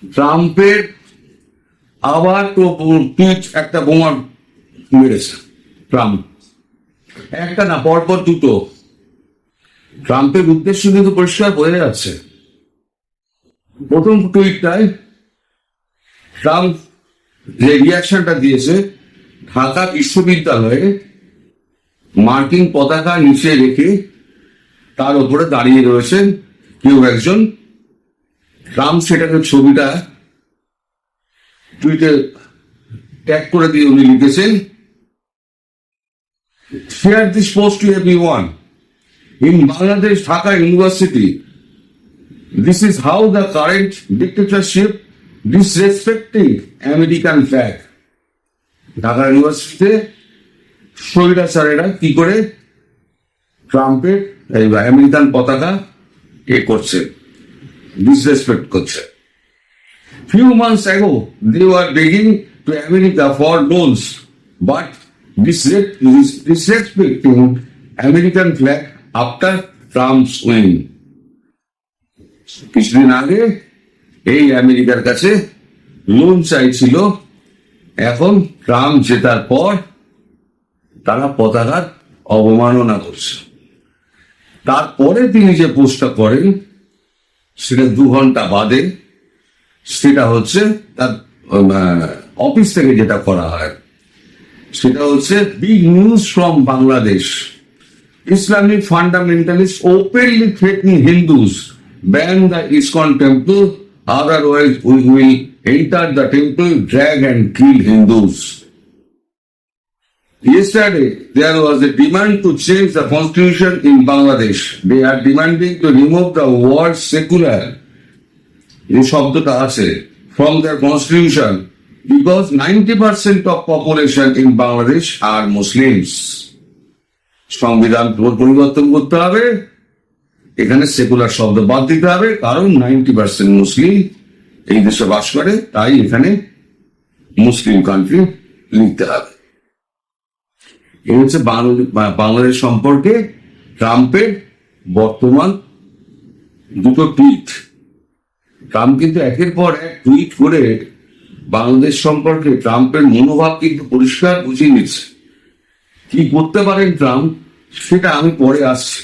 ট্রাম্পের আবার তো টুইট একটা বোমা মেরেছে ট্রাম্প, একটা না পরপর দুটো। ট্রাম্পের উদ্দেশ্য কিন্তু পরিষ্কার বোঝা যাচ্ছে। প্রথম টুইটটায় ট্রাম্প যে রিয়াকশনটা দিয়েছে, ঢাকা বিশ্ববিদ্যালয়ে মার্কিন পতাকা নিচে রেখে তার উপরে দাঁড়িয়ে রয়েছেন কেউ একজন। ট্রাম্প সেটাকে ছবিটা টুইটে ট্যাগ করে দিয়ে উনি লিখেছেন, share this post to everyone. In Bangladesh Dhaka University, this is how the current dictatorship disrespecting American flag. Dhaka ইউনিভার্সিটিতে স্বৈরাচারেরা কি করে ট্রাম্পের আমেরিকান পতাকা করছে, disrespect করছে। Few months ago, they were begging to America for loans, but disrespecting American flag after Trump's win. কিছুদিন আগে এই আমেরিকার কাছে লোন চাইছিল, এখন ট্রাম্প জেতার পর তারা পতাকার অবমাননা করছে। তারপরে তিনি যে পোস্টটা করেন সেটা 2 ঘন্টা বাদে, সেটা হচ্ছে তার অফিস থেকে যেটা করা হয়, সেটা হচ্ছে big news from Bangladesh, Islamic fundamentalist openly threatening Hindus, ban the ISKCON temple, otherwise we will enter the temple, drag and kill Hindus. Yesterday there was a demand to change the constitution in Bangladesh. They are demanding to remove the word secular, এই শব্দটা আছে, from their constitution because 90% of population in Bangladesh are Muslims. সংবিধান পরিবর্তন করতে হবে, এখানে secular শব্দ বাদ দিতে হবে, কারণ 90% মুসলিম এই দেশে বাস করে, তাই এখানে মুসলিম কান্ট্রি লিখতে হবে। এই হচ্ছে বাংলাদেশ সম্পর্কে ট্রাম্পের বর্তমান দুটো টুইট। ট্রাম্প কিন্তু একের পর এক টুইট করে বাংলাদেশ সম্পর্কে ট্রাম্পের মনোভাব কিন্তু পরিষ্কার বুঝিয়ে নিচ্ছে। কি করতে পারেন ট্রাম্প সেটা আমি পরে আসছি,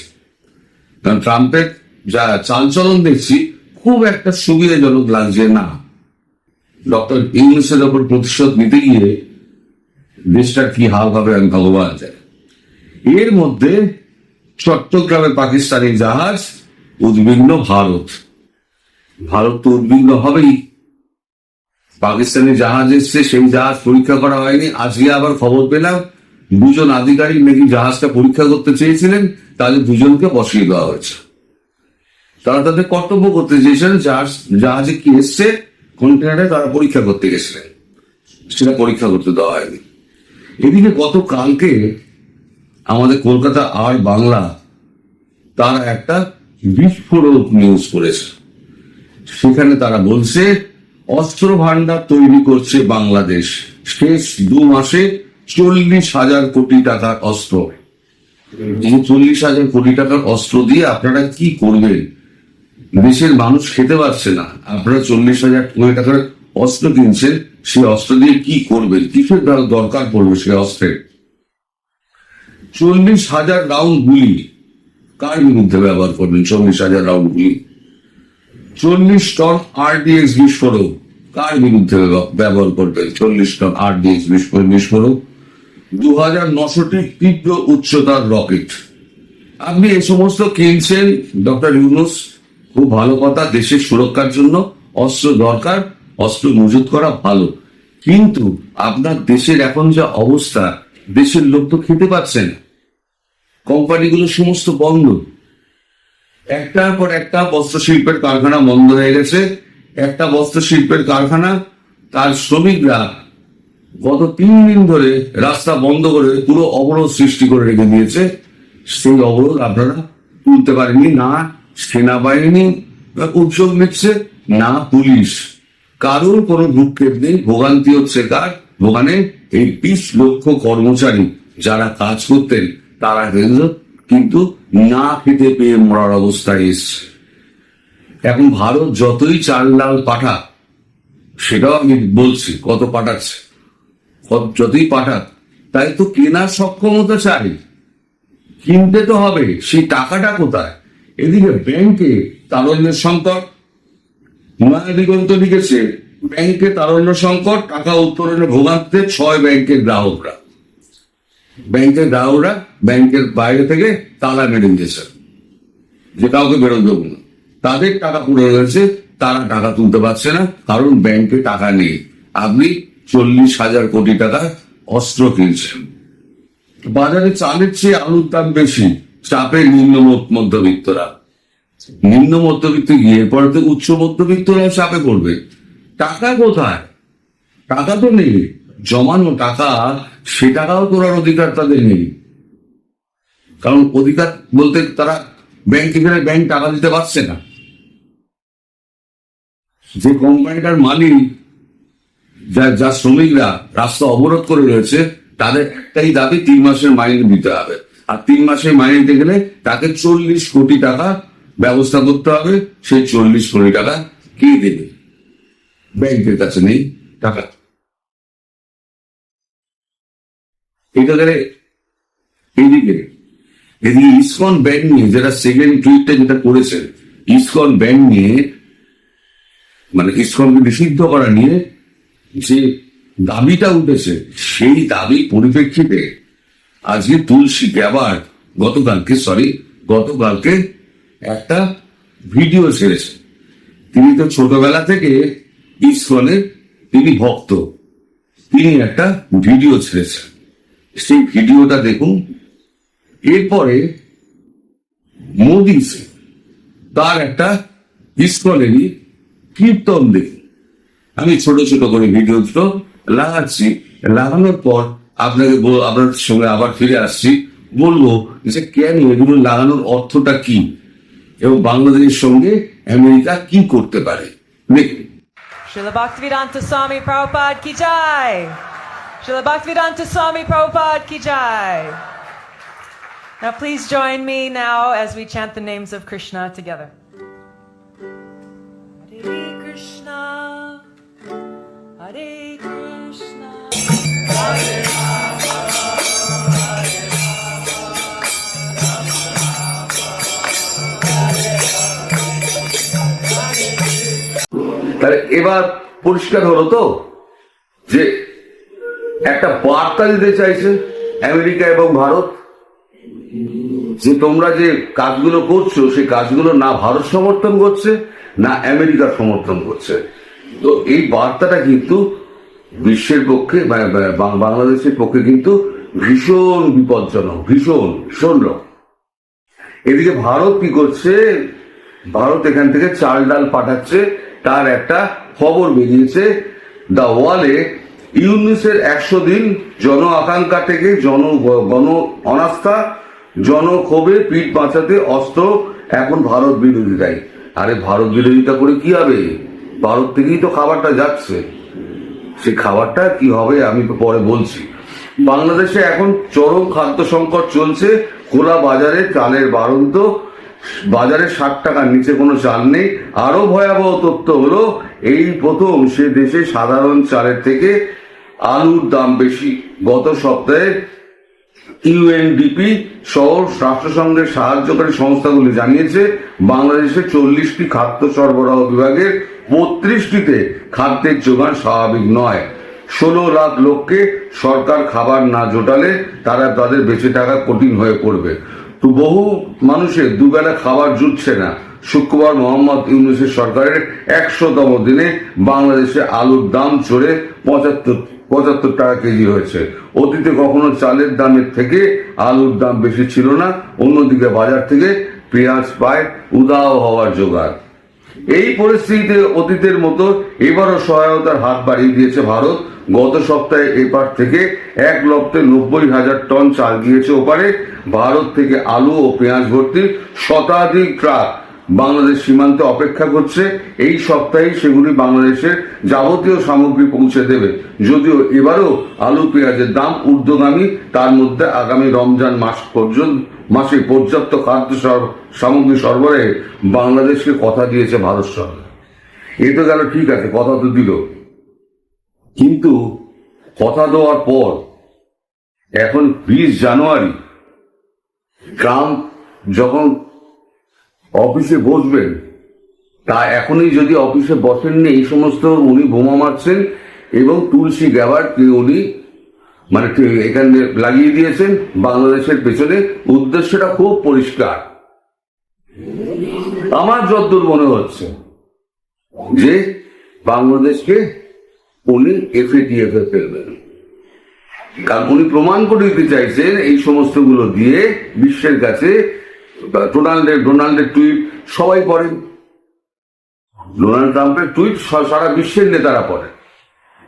কারণ ট্রাম্পের যা চালচলন দেখছি খুব একটা সুবিধাজনক লাগছে না। ডক্টর ইউনূসের ওপর প্রতিশোধ নিতে গিয়ে দেশটার কি হাল হবে আমি ভগবান জানি। এর মধ্যে চট্টগ্রামে পাকিস্তানি জাহাজ উদ্বিগ্ন ভারত। ভারত তো উদ্বিগ্ন হবেই, পাকিস্তানি জাহাজ এসছে, সেই জাহাজ পরীক্ষা করা হয়নি। আজকে আবার খবর পেলাম 2 জন আধিকারিক নাকি জাহাজটা পরীক্ষা করতে চেয়েছিলেন, তাদের 2 জনকে বসিয়ে দেওয়া হয়েছে। তারা তাদের কর্তব্য করতে চেয়েছিলেন, জাহাজে কি এসছে কন্টেনারে তারা পরীক্ষা করতে গেছিলেন, সেটা পরীক্ষা করতে দেওয়া হয়নি। এদিকে গতকালকে আমাদের কলকাতা আর বাংলা তারা একটা বিস্ফোরক নিউজ করেছে। সেখানে তারা বলছে অস্ত্র ভান্ডার তৈরি করছে বাংলাদেশ, শেষ 2 মাসে 40,000 কোটি টাকার অস্ত্র। এই 40,000 কোটি টাকার অস্ত্র দিয়ে আপনারা কি করবেন? দেশের মানুষ খেতে পারছে না, আপনারা 40,000 কোটি টাকার অস্ত্র কিনছেন, সেই অস্ত্র দিয়ে কি করবেন? কিসের দরকার পড়বে সেই অস্ত্রের? 40,000 রাউন্ড গুলি কার বিরুদ্ধে ব্যবহার করবেন? 40,000 রাউন্ড গুলি। 40 টন RDX বিস্ফোরক কার বিরুদ্ধে ব্যবহার করবেন? 40 টন RDX বিস্ফোরক। 2,900টি তীব্র উচ্চতার রকেট। আপনি এই সমস্ত কিনছেন ডক্টর ইউনূস, খুব ভালো কথা, দেশের সুরক্ষার জন্য অস্ত্র দরকার, অস্ত্র মজুত করা ভালো, কিন্তু আপনার দেশের এখন যা অবস্থা, দেশের লোক তো খেতে পাচ্ছে না, কোম্পানিগুলো সমস্ত বন্ধ, একটার পর একটা বস্ত্র শিল্পের কারখানা বন্ধ হয়ে গেছে। একটা বস্ত্র শিল্পের কারখানা, তার শ্রমিকরা গত 3 দিন ধরে রাস্তা বন্ধ করে পুরো অবরোধ সৃষ্টি করে রেখে দিয়েছে। সেই অবরোধ আপনারা তুলতে পারেননি, না সেনাবাহিনী উদ্যোগ নিচ্ছে, না পুলিশ, কারোর কোনো ভ্রুক্ষেপ নেই। ভোগান্তি হচ্ছে কার? ওখানে এই 20 লক্ষ কর্মচারী যারা কাজ করতেন, তারা কিন্তু কিন্তু না খেতে পেয়ে মরার অবস্থায় এসছে। এখন ভারত যতই চাল ডাল পাঠাক, সেটাও আমি বলছি কত পাঠাচ্ছে, যতই পাঠাক, তাই তো কেনার সক্ষমতা চাই, কিনতে তো হবে, সেই টাকাটা কোথায়? এদিকে ব্যাংকে তারল্যের সংকট, নয়া দিগন্ত লিখেছে ব্যাংকে তারল্য সংকট, টাকা উত্তোলনে ভোগান্তিতে 6 ব্যাংকের গ্রাহকরা। ব্যাংকের গ্রাহকরা ব্যাংকের বাইরে থেকে তালা মেরে দিয়েছে যে কাউকে বেরোতে দেবো না, তাদের টাকা পুরো রয়েছে, তারা টাকা তুলতে পারছে না, কারণ ব্যাংকে টাকা নেই। আপনি 40,000 কোটি টাকা অস্ত্র কিনছেন। বাজারে চালের চেয়ে আলুর দাম বেশি, চাপে নিম্ন মধ্যবিত্তরা। নিম্ন মধ্যবিত্ত গিয়ে পরে তো উচ্চ মধ্যবিত্তরা চাপে পড়বে। টাকা কোথায়? টাকা তো নেই, জমানো টাকা, সে টাকাও তোলার অধিকার তাদের নেই। কারণ অধিকার বলতে তারা ব্যাংকে গেলে ব্যাংক টাকা দিতে পারছে না। যে কোম্পানিটার মালিক, যা শ্রমিকরা রাস্তা অবরোধ করে রয়েছে, তাদের একটাই দাবি 3 মাসের মাইনে দিতে হবে। আর 3 মাসের মাইনে দিতে গেলে তাকে 40 কোটি টাকা ব্যবস্থা করতে হবে। সেই 40 কোটি টাকা কে দেবে? ব্যাংকের কাছে নেই টাকা। এটা গেলে এদিকে ইসকন ব্যাংক নিয়ে, যেটা সেকেন্ড টুইটটা যেটা করেছেন, ইসকন ব্যাংক নিয়ে, মানে ইসকনকে নিষিদ্ধ করা নিয়ে যে দাবিটা উঠেছে, সেই দাবির পরিপ্রেক্ষিতে আজকে তুলসী গ্যাবার্ড গতকালকে একটা ভিডিও ছেড়েছে। তিনি তো ছোটবেলা থেকে ইসকনের তিনি ভক্ত, তিনি একটা ভিডিও ছেড়েছেন, সেই ভিডিওটা দেখুন। এরপরে মোদি তার একটা ইসকনেরই কীর্তন দেখুন। আমি ছোট ছোট করে ভিডিও দুটো লাগাচ্ছি, লাগানোর পর আপনার সঙ্গে আবার ফিরে আসছি, বলবো যে কেন এগুলো লাগানোর অর্থটা কি এবং বাংলাদেশের সঙ্গে আমেরিকা কি করতে পারে। দেখুন। Srila Bhaktivedanta Swami Prabhupada ki jai. Srila Bhaktivedanta Swami Prabhupada ki jai. Now please join me now as we chant the names of Krishna together. Hare Krishna, Hare Krishna, Hare তাহলে এবার পরিষ্কার হলো তো যে একটা বার্তা দিতে চাইছে আমেরিকা এবং ভারত, যে তোমরা যে কাজগুলো করছো সেই কাজগুলো না ভারত সমর্থন করছে না আমেরিকা সমর্থন করছে। তো এই বার্তাটা কিন্তু বিশ্বের পক্ষে, বাংলাদেশের পক্ষে কিন্তু ভীষণ বিপজ্জনক, ভীষণ ভীষণ। এদিকে ভারত কি করছে? ভারত এখান থেকে চাল ডাল পাঠাচ্ছে, তার একটা খবর বেরিয়েছে দ্য ওয়ালে। ইউনিসের 100 দিন জন আকাঙ্ক্ষা থেকে গণ অনাস্থা, জনক্ষোভে পিঠ বাঁচাতে অস্ত্র এখন ভারত বিরোধিতাই। আরে ভারত বিরোধিতা করে কি হবে? ভারত থেকেই তো খাবারটা যাচ্ছে, সে খাবারটা কি হবে আমি তো পরে বলছি। বাংলাদেশে এখন চরম খাদ্য সংকট চলছে, খোলা বাজারে চালের বাড়ন্ত, বাজারে 60 টাকার নিচে কোনো চাল নেই। আরো ভয়াবহ তথ্য হলো এই প্রথম সে দেশে সাধারণ চালের থেকে আলুর দাম বেশি। গত সপ্তাহে ইউএনডিপি সহ রাষ্ট্রসংঘের সাহায্যকারী সংস্থাগুলি জানিয়েছে বাংলাদেশে 40টি খাদ্য সরবরাহ বিভাগের 32টিতে খাদ্যের যোগান স্বাভাবিক নয়। 16 লাখ লোককে সরকার খাবার না জোটালে তাদের বেঁচে থাকা কঠিন হয়ে পড়বে। তো বহু মানুষের দুবেলা খাবার জুটছে না। শুক্রবার মোহাম্মদ ইউনূসের সরকারের 100তম দিনে বাংলাদেশে আলুর দাম চড়ে 75 টাকা কেজি হয়েছে। অতীতে কখনো চালের দামের থেকে আলুর দাম বেশি ছিল না। অন্যদিকে বাজার থেকে পেঁয়াজ পায় উধাও হওয়ার জোগাড়। এই পরিস্থিতিতে অতীতের মতো এবারও সহায়তার হাত বাড়িয়ে দিয়েছে ভারত। গত সপ্তাহে এপার থেকে 1,90,000 টন চাল গিয়েছে ওপারে। ভারত থেকে আলু ও পেঁয়াজ ভর্তি শতাধিক ট্রাক বাংলাদেশ সীমান্তে অপেক্ষা করছে। এই সপ্তাহে সেগুলি বাংলাদেশের যাবতীয় সামগ্রী পৌঁছে দেবে। যদিও এবারও আলু পেঁয়াজের দাম ঊর্ধ্বগামী, তার মধ্যে আগামী রমজান মাসে পর্যাপ্ত খাদ্য সামগ্রী সরবরাহে বাংলাদেশকে কথা দিয়েছে ভারত সরকার। এ তো গেল, ঠিক আছে, কথা তো দিল, কিন্তু কথা দেওয়ার পর এখন 20 জানুয়ারি ট্রাম্প যখন অফিসে বসবেন, তা এখনই যদি অফিসে বসেননি, এই সমস্ত উনি বোমা মারছেন এবং তুলসী গ্যাবার্ডকে উনি মানে এখানে লাগিয়ে দিয়েছেন বাংলাদেশের পেছনে। উদ্দেশ্যটা খুব পরিষ্কার। আমার যতদূর মনে হচ্ছে যে বাংলাদেশকে উনি FATF এ ফেলবেন, কারণ উনি প্রমাণ করে দিতে চাইছেন এই সমস্তগুলো দিয়ে বিশ্বের কাছে। ডোনাল্ডের টুইট সবাই পড়েন, ডোনাল্ড ট্রাম্পের টুইট সারা বিশ্বের নেতারা পড়েন।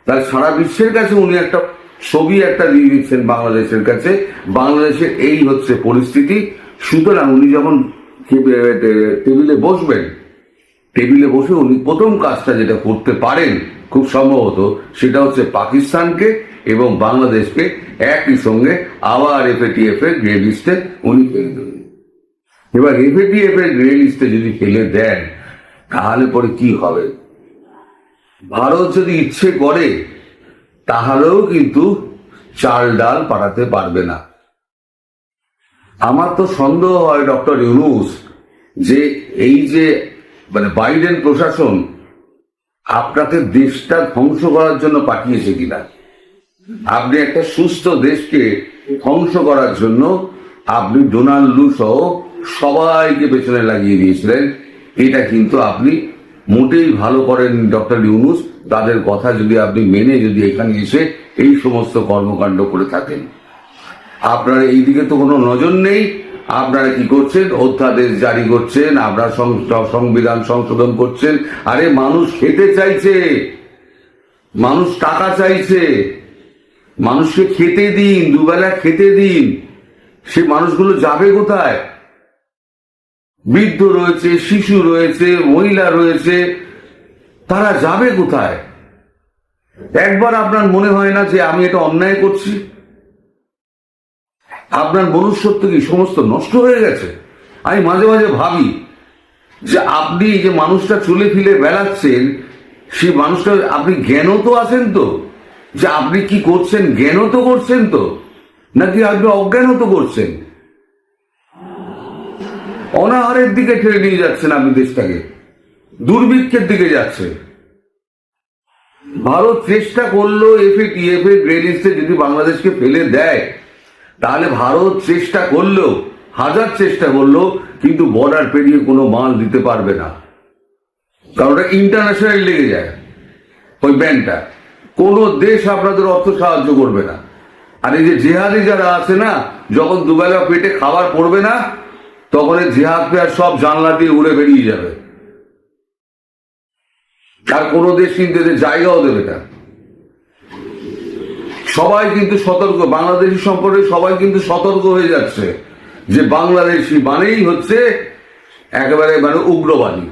তাই সারা বিশ্বের কাছে উনি একটা ছবি দিয়ে দিচ্ছেন বাংলাদেশের কাছে, বাংলাদেশের এই হচ্ছে পরিস্থিতি। সুতরাং উনি যখন টেবিলে বসবেন, টেবিলে বসে উনি প্রথম কাজটা যেটা করতে পারেন খুব সম্ভবত, সেটা হচ্ছে পাকিস্তানকে এবং বাংলাদেশকে একই সঙ্গে আবার FATF এর গ্রে লিস্টে উনি ফেলে দেবেন। এবার FATF এর গ্রে লিস্টে যদি ফেলে দেন, তাহলে পরে কি হবে? ভারত যদি ইচ্ছে করে তাহলেও কিন্তু চাল ডাল পাঠাতে পারবে না। আমার তো সন্দেহ হয় ডক্টর ইউনূস যে এই যে মানে বাইডেন প্রশাসন আপনাকে দেশটা ধ্বংস করার জন্য পাঠিয়েছে কিনা। আপনি একটা সুস্থ দেশকে ধ্বংস করার জন্য আপনি ডোনাল্ড লু সহ সবাইকে পেছনে লাগিয়ে দিয়েছিলেন। এটা কিন্তু আপনি মোটেই ভালো করেন ডক্টর ইউনূস। তাদের কথা যদি আপনি মেনে যদি এখানে এসে এই সমস্ত কর্মকাণ্ড করে থাকেন, আপনার এই দিকে তো কোনো নজর নেই। আপনারা কি করছেন? অধ্যাদেশ জারি করছেন, আপনারা সংবিধান সংশোধন করছেন। আরে মানুষ খেতে চাইছে, মানুষ টাকা চাইছে, মানুষকে খেতে দিন, দুবেলা খেতে দিন। সে মানুষগুলো যাবে কোথায়? বৃদ্ধ রয়েছে, শিশু রয়েছে, মহিলা রয়েছে, তারা যাবে কোথায়? একবার আপনার মনে হয় না যে আমি এটা অন্যায় করছি? আপনার মনুষ্যত্ব কি সমস্ত নষ্ট হয়ে গেছে? আমি মাঝে মাঝে ভাবি যে আপনি যে মানুষটা চলে ফিরে বেড়াচ্ছেন, সেই মানুষটা আপনি জ্ঞানত আছেন তো? যে আপনি কি করছেন জ্ঞানত করছেন তো, নাকি আপনি অজ্ঞানত করছেন? অনাহারের দিকে ঠেলে নিয়ে যাচ্ছেন আপনি দেশটাকে, দুর্ভিক্ষের দিকে যাচ্ছে। ভারত চেষ্টা করলো FATF এর গ্রে লিস্টে যদি বাংলাদেশকে ফেলে দেয়, তাহলে ভারত চেষ্টা করলেও, হাজার চেষ্টা করলো, কিন্তু বর্ডার পেরিয়ে কোনো মাল দিতে পারবে না, কারণ ওটা ইন্টারন্যাশনাল লেগে যায় ওই ব্যানটা। কোনো দেশ আপনাদের অর্থ সাহায্য করবে না। আর এই যে জেহাদি যারা আছে না, যখন দুবেলা পেটে খাবার পড়বে না, তখন এই জেহাদ পেয়ার সব জানলা দিয়ে উড়ে বেরিয়ে যাবে। আর কোনো দেশ কিন্তু এদের জায়গাও দেবে না। সবাই কিন্তু সতর্ক, বাংলাদেশি সম্পর্কে সবাই কিন্তু সতর্ক হয়ে যাচ্ছে যে বাংলাদেশি মানেই হচ্ছে একেবারে মানে উগ্রবাদী।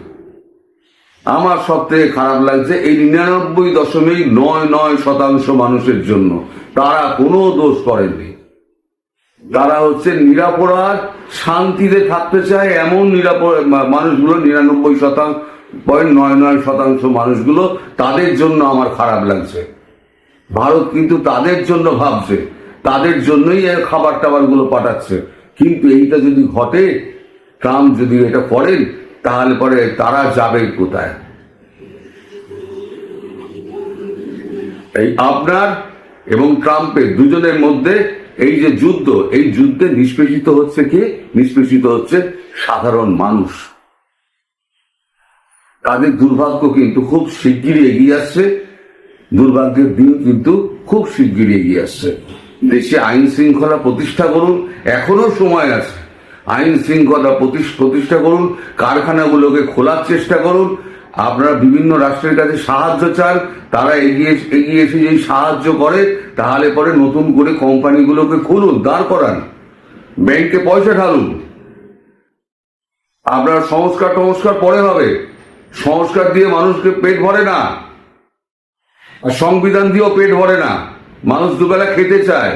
আমার সব থেকে খারাপ লাগছে এই 99.99% মানুষের জন্য। তারা কোনো দোষ করেননি, তারা হচ্ছে নিরাপরাধ, শান্তিতে থাকতে চায় এমন মানুষগুলো, 99.99% মানুষগুলো, তাদের জন্য আমার খারাপ লাগছে। ভারত কিন্তু তাদের জন্য ভাবছে, তাদের জন্যই এই খাবার টাবার গুলো পাঠাচ্ছে। কিন্তু এইটা যদি ঘটে, ট্রাম্প যদি এটা করেন, তাহলে পরে তারা যাবে কোথায়? এই আপনার এবং ট্রাম্পের দুজনের মধ্যে এই যে যুদ্ধ, এই যুদ্ধে নিষ্পেষিত হচ্ছে কে? নিষ্পেষিত হচ্ছে সাধারণ মানুষ। তাদের দুর্ভাগ্য কিন্তু খুব শিগগিরই এগিয়ে আসছে, দুর্ভাগ্যের দিন কিন্তু খুব শিগগিরই এগিয়ে আসছে। দেশে আইন শৃঙ্খলা প্রতিষ্ঠা করুন, এখনো সময় আছে। আইন শৃঙ্খলা প্রতিষ্ঠা করুন, কারখানাগুলোকে খোলার চেষ্টা করুন। আপনারা বিভিন্ন রাষ্ট্রের কাছে সাহায্য চান, তারা এগিয়ে এসে যদি সাহায্য করে, তাহলে পরে নতুন করে কোম্পানিগুলোকে খুলুন, দাঁড় করান, ব্যাংকে পয়সা ঢালুন। আপনার সংস্কার পরে হবে। সংস্কার দিয়ে মানুষকে পেট ভরে না, আর সংবিধান দিয়েও পেট ভরে না। মানুষ দুবেলা খেতে চায়।